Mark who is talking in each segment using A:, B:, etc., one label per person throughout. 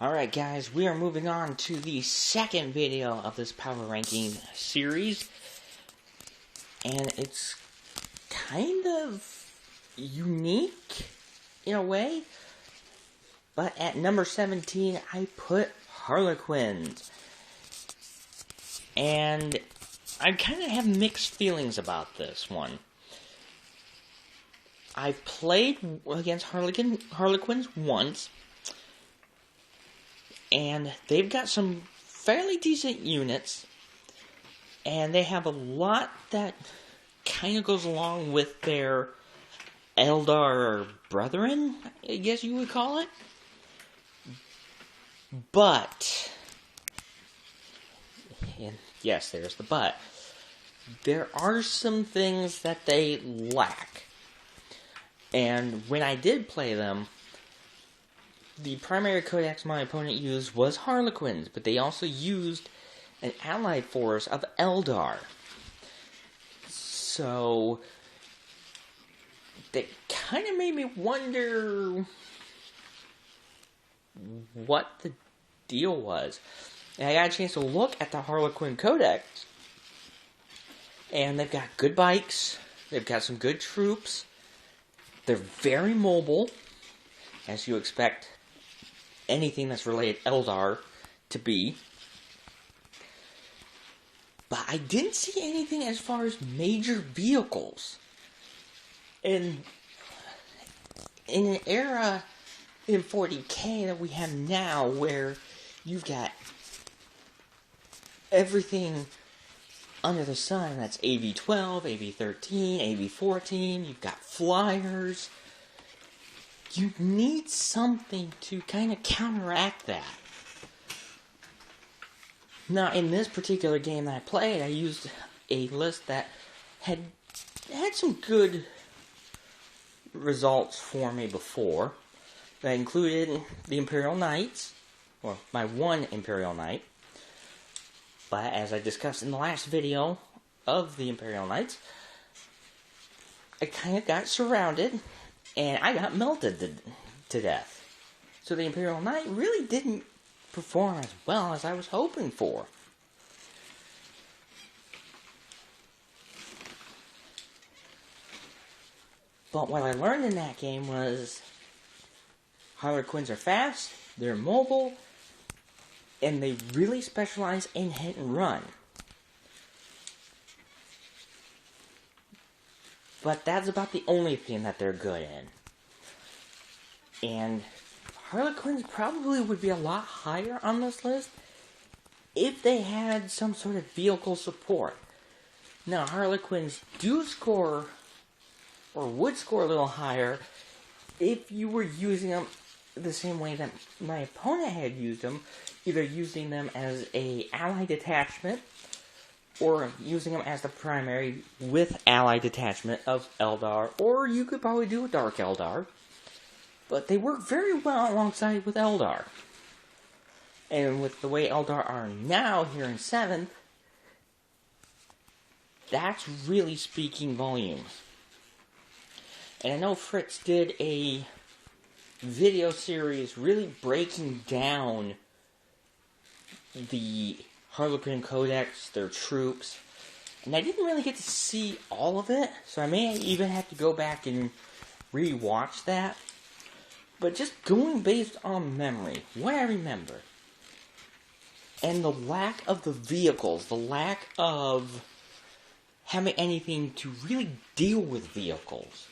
A: Alright guys, we are moving on to the second video of this power ranking series. And it's kind of unique in a way. But at number 17, I put Harlequins. And I kind of have mixed feelings about this one. I've played against Harlequins once. And they've got some fairly decent units. And they have a lot that kind of goes along with their Eldar brethren, I guess you would call it. But, and yes, there's the but, there are some things that they lack. And when I did play them, the primary codex my opponent used was Harlequins, but they also used an allied force of Eldar. So, that kind of made me wonder what the deal was. And I got a chance to look at the Harlequin codex, and they've got good bikes, they've got some good troops, they're very mobile, as you expect anything that's related Eldar to be. But I didn't see anything as far as major vehicles. And in an era in 40k that we have now, where you've got everything under the sun, that's AV-12, AV-13, AV-14, you've got flyers. You need something to kind of counteract that. Now, in this particular game that I played, I used a list that had some good results for me before. That included the Imperial Knights, or my one Imperial Knight. But as I discussed in the last video of the Imperial Knights, I kind of got surrounded, and I got melted to death. So the Imperial Knight really didn't perform as well as I was hoping for. But what I learned in that game was Harlequins are fast, they're mobile, and they really specialize in hit and run. But that's about the only thing that they're good in. And Harlequins probably would be a lot higher on this list if they had some sort of vehicle support. Now, Harlequins do score, or would score a little higher, if you were using them the same way that my opponent had used them, either using them as a allied detachment, or using them as the primary with allied detachment of Eldar, or you could probably do a Dark Eldar. But they work very well alongside with Eldar. And with the way Eldar are now here in 7th, that's really speaking volumes. And I know Fritz did a video series really breaking down the Harlequin Codex, their troops, and I didn't really get to see all of it, so I may even have to go back and re-watch that. But just going based on memory, what I remember, and the lack of the vehicles, the lack of having anything to really deal with vehicles.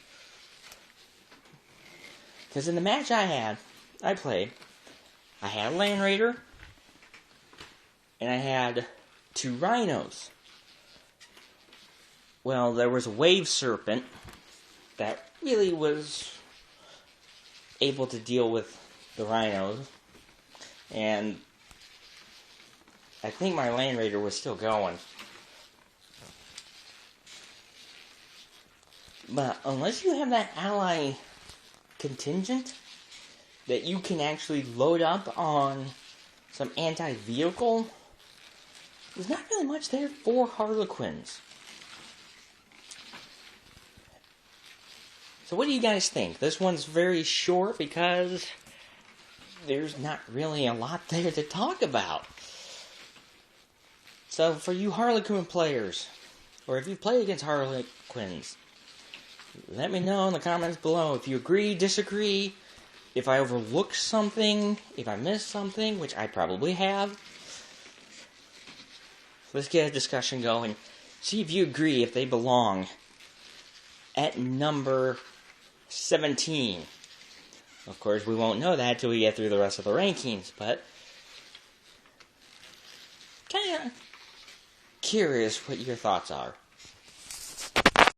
A: Because in the match I played, I had a Land Raider, and I had 2 Rhinos. Well, there was a Wave Serpent that really was able to deal with the Rhinos, and I think my Land Raider was still going. But unless you have that ally contingent that you can actually load up on some anti-vehicle, there's not really much there for Harlequins. So what do you guys think? This one's very short because there's not really a lot there to talk about. So for you Harlequin players, or if you play against Harlequins, let me know in the comments below if you agree, disagree, if I overlooked something, if I missed something, which I probably have. Let's get a discussion going. See if you agree if they belong at number 17. Of course, we won't know that till we get through the rest of the rankings, but kind of curious what your thoughts are.